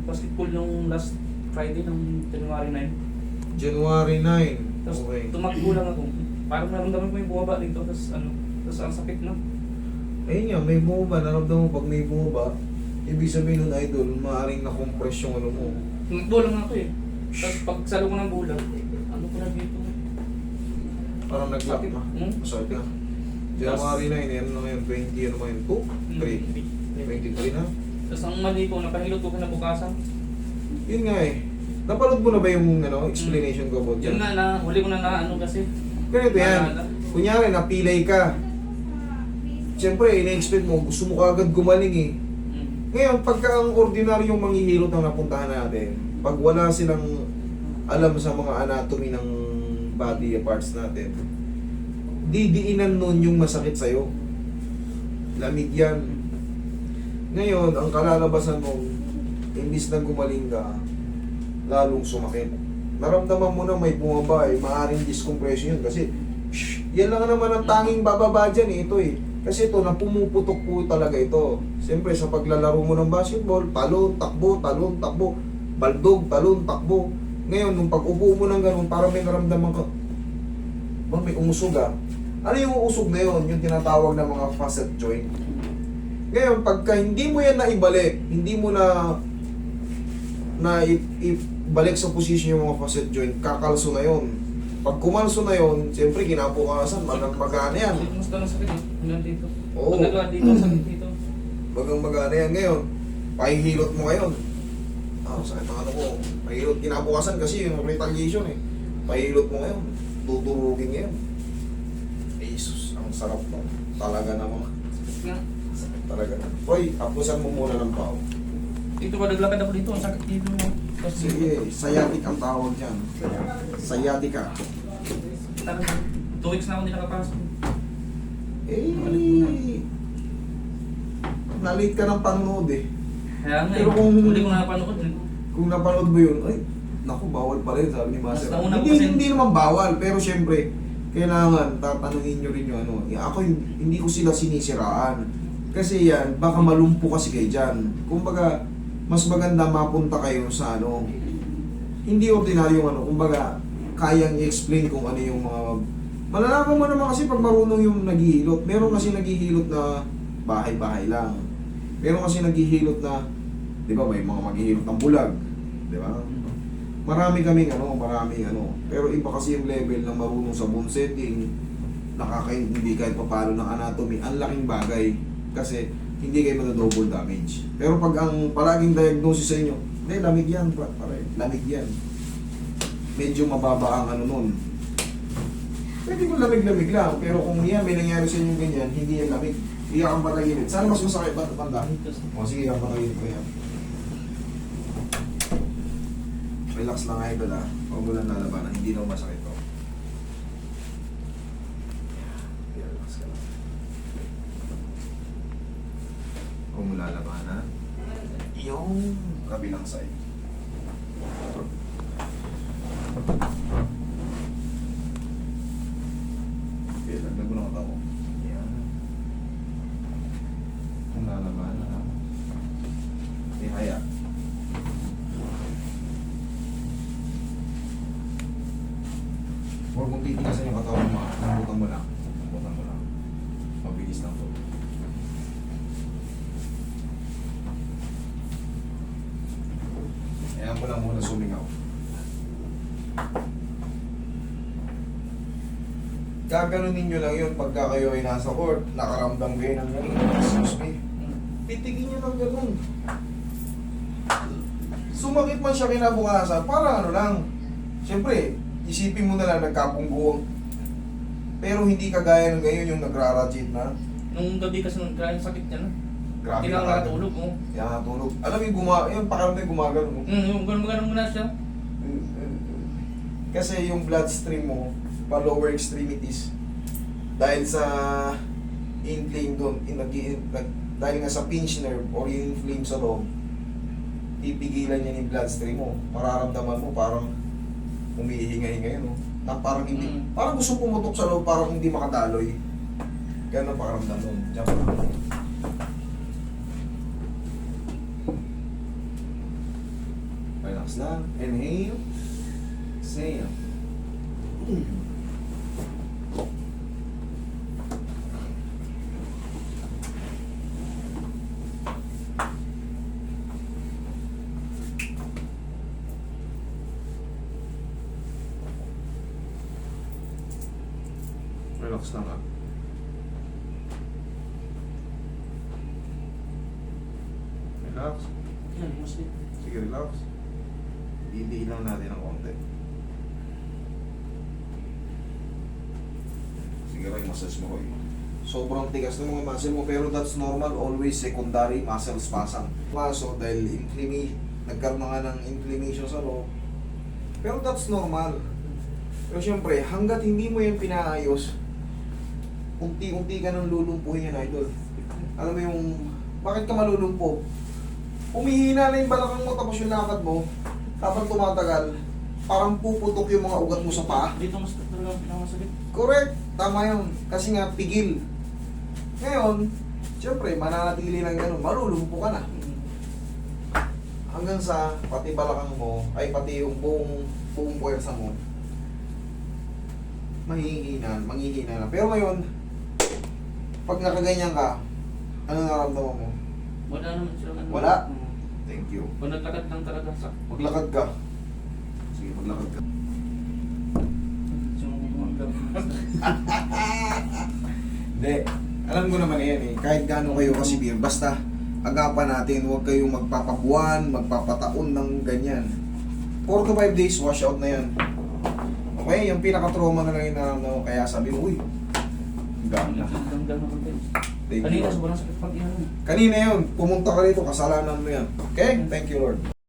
basketball yung last Friday ng January 9. January 9. Tapos Okay. tumakbo lang ako. Parang naramdaman ko yung bumaba dito, tapos tapos ang sakit na. Ayun nga, may bumaba. Naramdaman mo pag may bumaba, ibig sabihin nun, idol, maaaring na-compress yung ano mo. Tumakbo lang ako eh. Tapos pag salo ko ng bola, ano ko na dito? Parang nag-lock na. Hmm? Masakit na. January 9, yan na ngayon, 20, ano ngayon, 2? 3. 23 na. Tapos ang mali ko, napahilot ko kinabukasan. Yun nga eh. Napanood mo na ba yung explanation ko about Yun yan? nga, huli ko na ano kasi. Ganito yan. Naalala. Kunyari, napilay ka. Siyempre, ina-expect mo, gusto mo kagad gumaling eh. Ngayon, pagka ang ordinaryong manghihilot ang napuntahan natin, pag wala silang alam sa mga anatomy ng body parts natin, didiinan nun yung masakit sa'yo. Lamig yan. Ngayon, ang kalalabasan mo, imbis na gumaling ka, lalong sumakit. Naramdaman mo na may bumaba eh, maaaring discompression yun kasi yan lang naman ang tanging bababa dyan eh, ito eh. Kasi ito, na pumuputok po talaga ito. Siyempre, sa paglalaro mo ng basketball, talon, takbo, baldog, talon, takbo. Ngayon, nung pag-upo mo ng ganun, parang may naramdaman ka, ba, may umusog ah. Ano yung uusog na yun? Yung tinatawag na mga facet joint. Ngayon, pagka hindi mo yan naibalik, hindi mo na ibalik sa posisyon yung mga facet joint, kakalso na yun. Pag kumalso na yun, siyempre kinabukasan, magana yan. Mas ganun sakit eh. Hanggang dito. Oo. Pag nagawa dito, sakit dito. Magana yan ngayon. Pahihilot mo ngayon. Sakit ang ano ko. Pahihilot kinabukasan kasi yung retaliation eh. Pahihilot mo ngayon. Tuturugin ngayon. Jesus, ang sarap mo. Talaga naman. Sakit nga. Sakit talaga na. Hoy, apusan mo muna ng pao. Dito ko naglakad ako dito, ang sakit dito. Tapos Sige, sciatic ang tawag dyan. Sciatica. Talagang 2 weeks na ako hindi nakapasok. Nalate ka ng panonood eh. Kaya nga Pero eh, kung- hindi ko napanood eh. Kung napanood mo yun, ay, naku, bawal pa rin, sabi ni Master. Mas nauna ko Hindi, kasi- hindi naman bawal, pero syempre, kailangan tatanungin nyo rin yung ano. Ako, hindi ko sila sinisiraan. Kasi yan, baka malumpo kasi kayo dyan. Kumbaga, mas maganda mapunta kayo sa ano, hindi ordinaryong ano, kumbaga, kayang i-explain kung ano yung mga... Malalaman mo naman kasi pag marunong yung naghihilot. Meron kasi naghihilot na bahay-bahay lang. Meron kasi naghihilot na, di ba, may mga maghihilot ng bulag. Di ba? Maraming ano. Pero iba kasi yung level na marunong sa bone setting, nakakaintindi kahit papalo ng anatomy, ang laking bagay. Kasi hindi kayo double damage. Pero pag ang palaging diagnosis sa inyo, hindi, lamig yan, pare, lamig yan. Medyo mababa ang ano nun. Pwede ko lamig-lamig lang, pero kung yan, may nangyari sa inyo ganyan, hindi yan lamig. Iyak ang patagilid. Sana mas masakit ba? Banda? O sige, ang patagilid ko yan. Relax lang idol ah. Huwag mo lang lalabanan, hindi na masakit to. Relax ka lang. Huwag mo lalabanan. Yung kabilang side. Okay, lagdag mo lang ako. Yan. Kung lalabanan ha. Ihaya. Huwag mong titigasan yung katawan mo. Lambutan mo lang. Lambutan mo lang. Mabilis lang to. Ayan mo lang muna sumingaw. Gaganunin nyo lang yun pagka kayo ay nasa court, nakaramdam kayo ng ganun. Excuse me. Titigin nyo ng ganun. Sumakit man siya kinabukasan, parang ano lang. Siyempre, isipin mo na lang nagkapungguang. Pero hindi kagaya ng ngayon yung nagrarajit na. Nung gabi kasi kaya sakit niya na. Grabe Hindi lang na nakatulog mo. Kaya natulog. Alam mo yung pakaramdam yung gumagano mo. Yung ganun muna siya. Kasi yung bloodstream mo, pa lower extremities, dahil sa inflame doon, dahil nga sa pinch nerve or yung inflame sa loob, pipigilan niya yung bloodstream mo. Mararamdaman mo parang humihinga-hinga yun, no? Na parang hindi, parang gusto pumutok sa loob, parang hindi makadaloy. Ganun ang pakaramdam nun. Diyan pa. Relax lang. Inhale. Exhale. Relax lang ah. Relax. Yan, mas din. Sige, relax. Hindi lang natin ng konti. Sige, Roy, massage mo, Roy. Sobrang tigas ng mga muscle mo, pero that's normal. Always secondary muscle spasm. Kaso, dahil nagkaroon na nga ng inflammation sa loob. Pero that's normal. Pero syempre, hanggat hindi mo yan pinaayos, unti-unti ka nang lulumpuhin yan, idol. Alam mo yung, bakit ka malulumpo? Humihina na yung balakang mo tapos yung lakad mo, habang tumatagal, parang puputok yung mga ugat mo sa paa. Dito mas talaga ang pinakamasakit. Correct, tama yun. Kasi nga, pigil. Ngayon, syempre, mananatili lang ganun, malulumpo ka na. Hanggang sa, pati balakang mo, ay pati yung buong puwersa mo, manghihina na. Pero ngayon, pag nakaganyan ka, ano nararamdaman mo? Wala naman silang ano. Wala? Thank you. Kung nagtakad lang talaga sa... Maglakad ka. Sige, maglakad ka. Hindi. Alam ko naman yan eh. Kahit gaano kayo kasibir, basta agapan natin, huwag kayong magpapabuwan, magpapataon ng ganyan. 4 to 5 days, wash out na yan. Okay, yung pinaka-trauma na lang yung naramdaman. Kaya sabi mo, uy, ganda. Thank you, Kanina, Lord. sobrang sakit pag iyan. Kanina yun, pumunta ka rito, kasalanan mo yan. Okay? Thank you, Lord.